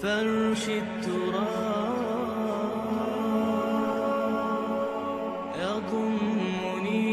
فرش التراب يضمني.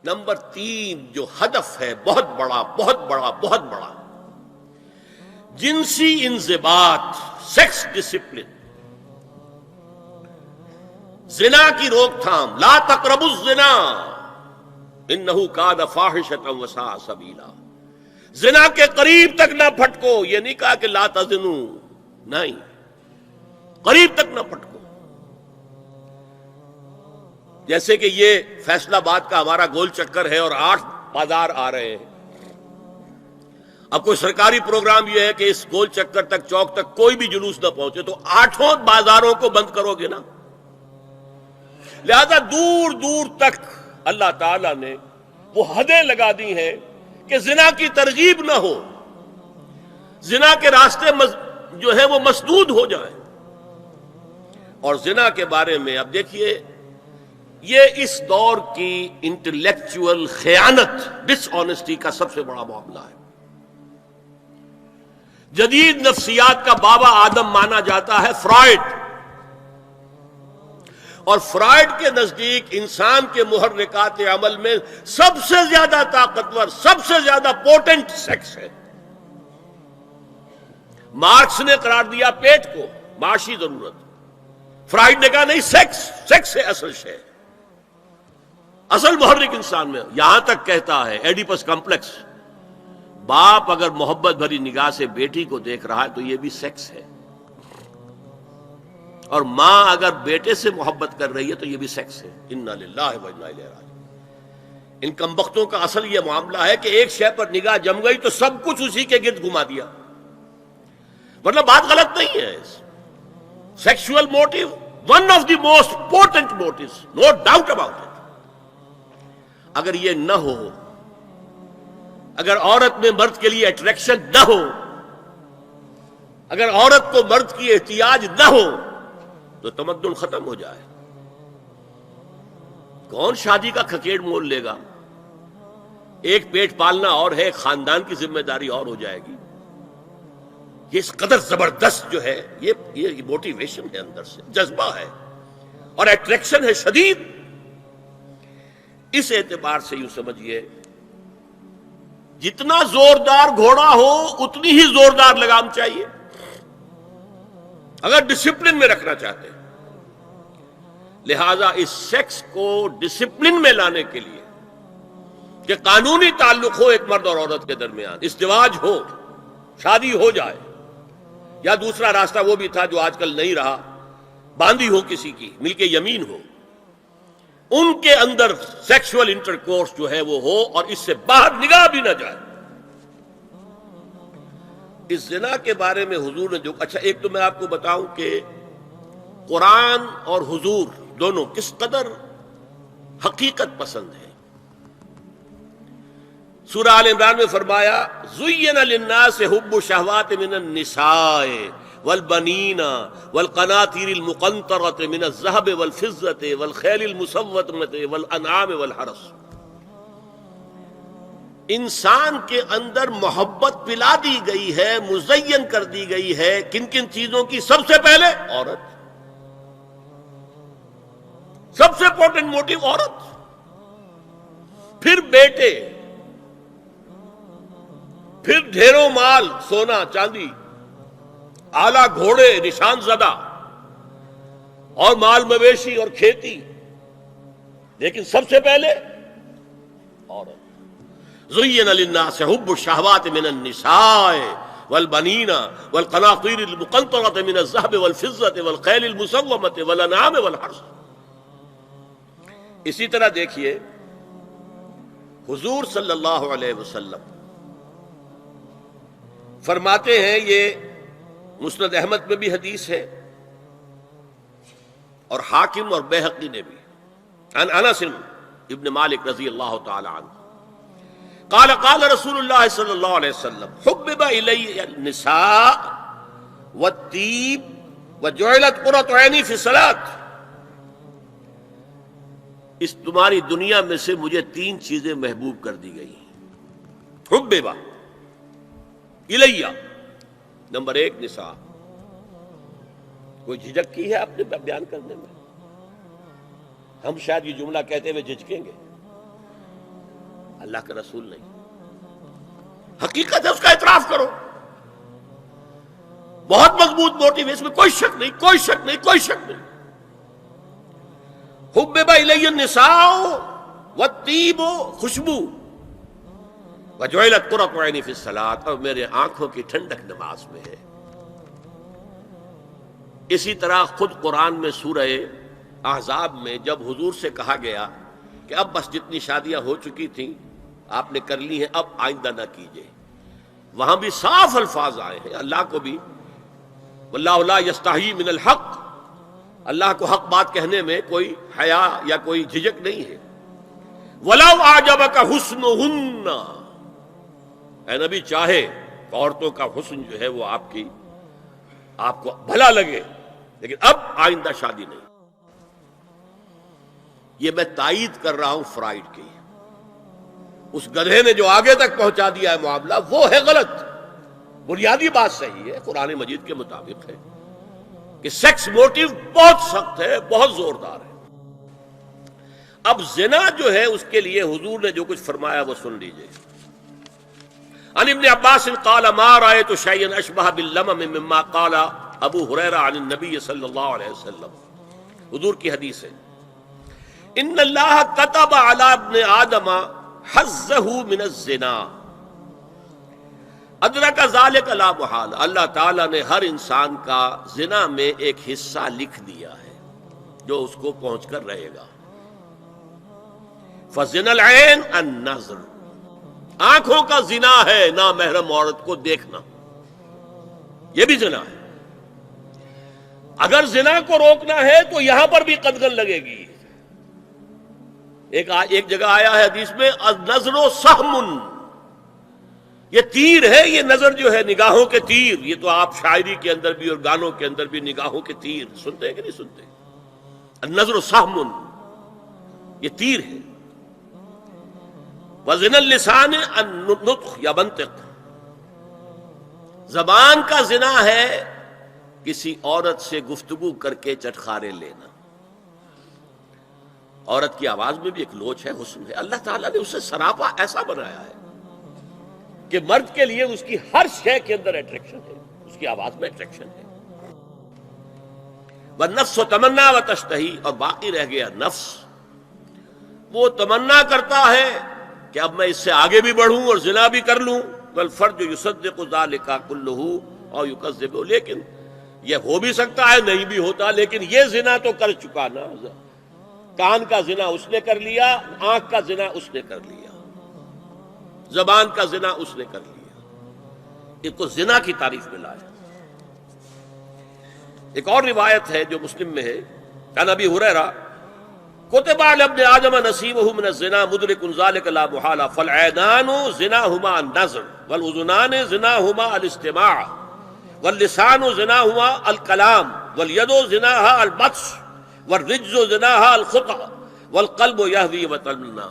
نمبر 3 جو ہدف ہے بہت بڑا بہت بڑا بہت بڑا، جنسی انضباط، سیکس ڈسپلن، زنا کی روک تھام. لا تقربوا الزنا انہ کان فاحشۃ وساء سبیلا. زنا کے قریب تک نہ پھٹکو. یہ نہیں کہا کہ لا تزنوا، نہیں، قریب تک نہ پھٹکو. جیسے کہ یہ فیصل آباد کا ہمارا گول چکر ہے اور 8 بازار آ رہے ہیں. اب کوئی سرکاری پروگرام یہ ہے کہ اس گول چکر تک، چوک تک کوئی بھی جلوس نہ پہنچے، تو 8 بازاروں کو بند کرو گے نا. لہذا دور دور تک اللہ تعالیٰ نے وہ حدیں لگا دی ہیں کہ زنا کی ترغیب نہ ہو، زنا کے راستے جو ہے وہ مسدود ہو جائیں. اور زنا کے بارے میں اب دیکھیے، یہ اس دور کی انٹلیکچوئل خیانت، ڈس آنیسٹی کا سب سے بڑا معاملہ ہے. جدید نفسیات کا بابا آدم مانا جاتا ہے فرائڈ، اور فرائڈ کے نزدیک انسان کے محرکات عمل میں سب سے زیادہ طاقتور، سب سے زیادہ پوٹنٹ سیکس ہے. مارکس نے قرار دیا پیٹ کو معاشی ضرورت، فرائڈ نے کہا نہیں، سیکس ہے اصل شے، اصل محرک انسان میں. یہاں تک کہتا ہے ایڈیپس کمپلیکس، باپ اگر محبت بھری نگاہ سے بیٹی کو دیکھ رہا ہے تو یہ بھی سیکس ہے، اور ماں اگر بیٹے سے محبت کر رہی ہے تو یہ بھی سیکس ہے. انا للہ و انا الیہ راجعون. ان کمبختوں کا اصل یہ معاملہ ہے کہ ایک شے پر نگاہ جم گئی تو سب کچھ اسی کے گرد گھما دیا. مطلب بات غلط نہیں ہے. Sexual motive one of the most important motives, no doubt about it. اگر یہ نہ ہو، اگر عورت میں مرد کے لیے اٹریکشن نہ ہو، اگر عورت کو مرد کی احتیاج نہ ہو تو تمدن ختم ہو جائے. کون شادی کا کھکیڑ مول لے گا؟ ایک پیٹ پالنا اور ہے، ایک خاندان کی ذمہ داری اور ہو جائے گی. یہ اس قدر زبردست جو ہے، یہ موٹیویشن ہے، اندر سے جذبہ ہے اور اٹریکشن ہے شدید. اس اعتبار سے یوں سمجھیے، جتنا زوردار گھوڑا ہو اتنی ہی زوردار لگام چاہیے اگر ڈسپلن میں رکھنا چاہتے ہیں. لہذا اس سیکس کو ڈسپلن میں لانے کے لیے کہ قانونی تعلق ہو ایک مرد اور عورت کے درمیان، ازدواج ہو، شادی ہو جائے، یا دوسرا راستہ وہ بھی تھا جو آج کل نہیں رہا، باندھی ہو کسی کی، مل کے یمین ہو، ان کے اندر سیکشول انٹرکورس جو ہے وہ ہو اور اس سے باہر نگاہ بھی نہ جائے. اس زنا کے بارے میں حضور نے جو، اچھا ایک تو میں آپ کو بتاؤں کہ قرآن اور حضور دونوں کس قدر حقیقت پسند ہے. سورہ آل عمران میں فرمایا زُيِّنَ لِلنَّاسِ حُبُّ الشَّهَوَاتِ مِنَ النِّسَاءِ والبنین والقناطیر المقنطرۃ من الذهب والفضۃ والخیل المسومۃ والانعام والحرث. انسان کے اندر محبت پلا دی گئی ہے، مزین کر دی گئی ہے. کن کن چیزوں کی؟ سب سے پہلے عورت، سب سے امپورٹنٹ موٹیو عورت، پھر بیٹے، پھر ڈھیروں مال، سونا چاندی، اعلیٰ گھوڑے نشان زدہ، اور مال مویشی اور کھیتی، لیکن سب سے پہلے عورت. زُيِّنَ لِلنَّاسِ حُبُّ الشَّهَوَاتِ مِنَ النِّسَاءِ والبنین والقناطیر المقنطرۃ من الذهب والفضۃ والخیل المسومۃ والانعام والحرث. اسی طرح دیکھیے حضور صلی اللہ علیہ وسلم فرماتے ہیں، یہ مسند احمد میں بھی حدیث ہے اور حاکم اور بیہقی نے بھی، عن انس ابن مالک رضی اللہ تعالی عنہ قال قال رسول اللہ صلی اللہ علیہ وسلم حبب الی النساء والطیب وجعلت قرۃ عینی فی الصلاۃ. اس تمہاری دنیا میں سے مجھے 3 چیزیں محبوب کر دی گئی. حببا الیہ، نمبر 1 نساء. کوئی جھجک کی ہے آپ نے بیان کرنے میں؟ ہم شاید یہ جملہ کہتے ہوئے جھجکیں گے، اللہ کا رسول نہیں. حقیقت ہے، اس کا اعتراف کرو. بہت مضبوط موٹیو ہے، اس میں کوئی شک نہیں، کوئی شک نہیں، کوئی شک نہیں. حبب الی النساء والطیب، خوشبو، وجعلت قرۃ عینی فی الصلاۃ، اور میرے آنکھوں کی ٹھنڈک نماز میں ہے. اسی طرح خود قرآن میں سورہ احزاب میں جب حضور سے کہا گیا کہ اب بس جتنی شادیاں ہو چکی تھیں آپ نے کر لی ہیں، اب آئندہ نہ کیجیے، وہاں بھی صاف الفاظ آئے ہیں. اللہ کو بھی واللہ لا یستحیی من الحق، اللہ کو حق بات کہنے میں کوئی حیا یا کوئی جھجک نہیں ہے. وَلَوْ أَعْجَبَكَ حُسْنُهُنَّ، اے نبی چاہے عورتوں کا حسن جو ہے وہ آپ کو بھلا لگے، لیکن اب آئندہ شادی نہیں. یہ میں تائید کر رہا ہوں فرائڈ کی. اس گدھے نے جو آگے تک پہنچا دیا ہے معاملہ وہ ہے غلط. بنیادی بات صحیح ہے، قرآن مجید کے مطابق ہے کہ سیکس موٹیو بہت سخت ہے، بہت زوردار ہے. اب زنا جو ہے اس کے لیے حضور نے جو کچھ فرمایا وہ سن لیجئے. عن ابن عباس قال ما رأيت شيئا اشبه باللمم مما قال ابو ہریرہ عن النبی صلی اللہ علیہ وسلم. حضور کی حدیث ہے، ان اللہ كتب على ابن آدم حظه من الزنا ادرک ذلک لا محال. اللہ تعالیٰ نے ہر انسان کا زنا میں ایک حصہ لکھ دیا ہے جو اس کو پہنچ کر رہے گا. فزنا العین النظر، آنکھوں کا زنا ہے نامحرم عورت کو دیکھنا، یہ بھی زنا ہے. اگر زنا کو روکنا ہے تو یہاں پر بھی قدغن لگے گی. ایک جگہ آیا ہے حدیث میں النظر سہم، یہ تیر ہے. یہ نظر جو ہے نگاہوں کے تیر، یہ تو آپ شاعری کے اندر بھی اور گانوں کے اندر بھی نگاہوں کے تیر سنتے ہیں کہ نہیں سنتے؟ النظر سہم، یہ تیر ہے. وزن اللسان النطق یا منطق، زبان کا زنا ہے کسی عورت سے گفتگو کر کے چٹخارے لینا. عورت کی آواز میں بھی ایک لوچ ہے، حسن ہے. اللہ تعالیٰ نے اسے سراپا ایسا بنایا ہے کہ مرد کے لیے اس کی ہر شے کے اندر اٹریکشن ہے، اس کی آواز میں اٹریکشن ہے. والنفس تمنا و تشتہی، اور باقی رہ گیا نفس، وہ تمنا کرتا ہے کہ اب میں اس سے آگے بھی بڑھوں اور زنا بھی کر لوں. والفرج یصدق ذلک کلہ او یکذب، لیکن یہ ہو بھی سکتا ہے نہیں بھی ہوتا، لیکن یہ زنا تو کر چکا نا. کان کا زنا اس نے کر لیا، آنکھ کا زنا اس نے کر لیا، زبان کا زنا اس نے کر لیا. اس کو زنا کی تعریف میں لایا. ایک اور روایت ہے جو مسلم میں ہے، عن ابی ہریرہ کتب علی ابن آدم نصیبہ من الزنا مدرک ذلک لا محالہ فالعینان زناہما النظر والاذنان زناہما الاستماع واللسان زناہما الکلام والید زناہا البطش والرجز زناہا الخطأ والقلب یہوی وتمنا.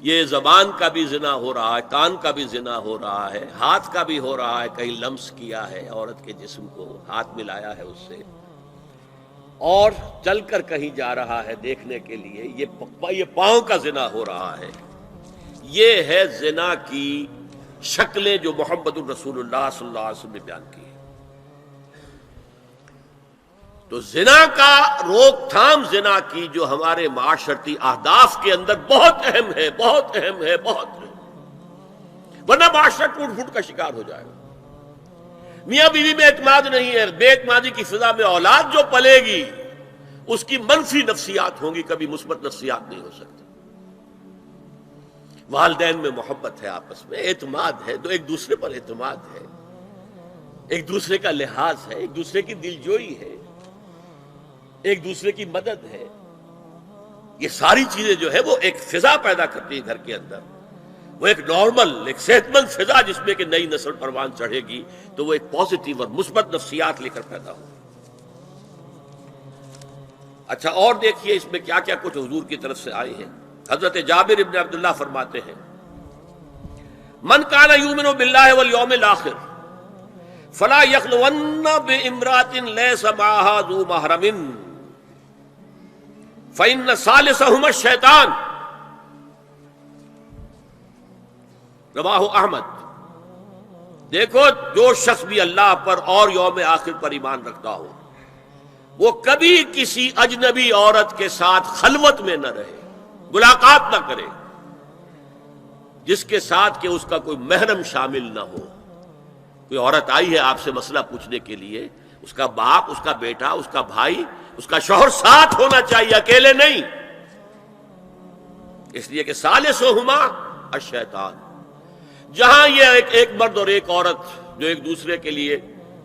یہ زبان کا بھی زنا ہو رہا ہے، کان کا بھی زنا ہو رہا ہے، ہاتھ کا بھی ہو رہا ہے، کہیں لمس کیا ہے عورت کے جسم کو، ہاتھ ملایا ہے اس سے، اور چل کر کہیں جا رہا ہے دیکھنے کے لیے، یہ پاؤں کا زنا ہو رہا ہے. یہ ہے زنا کی شکلیں جو محمد الرسول اللہ صلی اللہ علیہ وسلم نے بیان کی. تو زنا کا روک تھام، زنا کی جو ہمارے معاشرتی اہداف کے اندر بہت اہم ہے، بہت اہم ہے، بہت اہم، ورنہ معاشرہ ٹوٹ پھوٹ کا شکار ہو جائے گا. میاں بیوی میں اعتماد نہیں ہے، بے اعتمادی کی فضا میں اولاد جو پلے گی اس کی منفی نفسیات ہوں گی، کبھی مثبت نفسیات نہیں ہو سکتی. والدین میں محبت ہے، آپس میں اعتماد ہے، تو ایک دوسرے پر اعتماد ہے، ایک دوسرے کا لحاظ ہے، ایک دوسرے کی دلجوئی ہے، ایک دوسرے کی مدد ہے. یہ ساری چیزیں جو ہے وہ ایک فضا پیدا کرتی ہے گھر کے اندر. وہ ایک نارمل، ایک صحت مند فضا جس میں کہ نئی نسل پروان چڑھے گی تو وہ ایک پازیٹیو اور مثبت نفسیات لے کر پیدا ہو. اچھا اور دیکھیے اس میں کیا کیا کچھ حضور کی طرف سے آئے ہیں. حضرت جابر ابن عبداللہ فرماتے ہیں من کان یؤمن باللہ والیوم الآخر فلا یخلون بامرأۃ لیس معہا ذو محرم فإن ثالثہما الشیطان، رواہ احمد۔ دیکھو، جو شخص بھی اللہ پر اور یوم آخر پر ایمان رکھتا ہو وہ کبھی کسی اجنبی عورت کے ساتھ خلوت میں نہ رہے، ملاقات نہ کرے جس کے ساتھ کہ اس کا کوئی محرم شامل نہ ہو۔ کوئی عورت آئی ہے آپ سے مسئلہ پوچھنے کے لیے، اس کا باپ، اس کا بیٹا، اس کا بھائی، اس کا شوہر ساتھ ہونا چاہیے، اکیلے نہیں، اس لیے کہ ثالثہما الشیطان۔ جہاں یہ ایک مرد اور ایک عورت جو ایک دوسرے کے لیے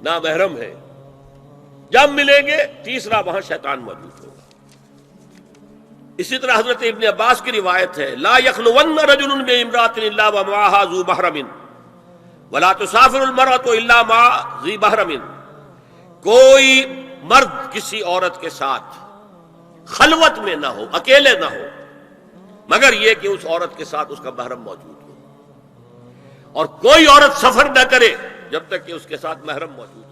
نامحرم ہے، جب ملیں گے تیسرا وہاں شیطان موجود ہوگا۔ اسی طرح حضرت ابن عباس کی روایت ہے، لا یخلون رجل بامرأۃ الا ومعها ذو محرم ولا تسافر المرأة الا مع ذی محرم۔ کوئی مرد کسی عورت کے ساتھ خلوت میں نہ ہو، اکیلے نہ ہو، مگر یہ کہ اس عورت کے ساتھ اس کا محرم موجود ہو، اور کوئی عورت سفر نہ کرے جب تک کہ اس کے ساتھ محرم موجود ہو۔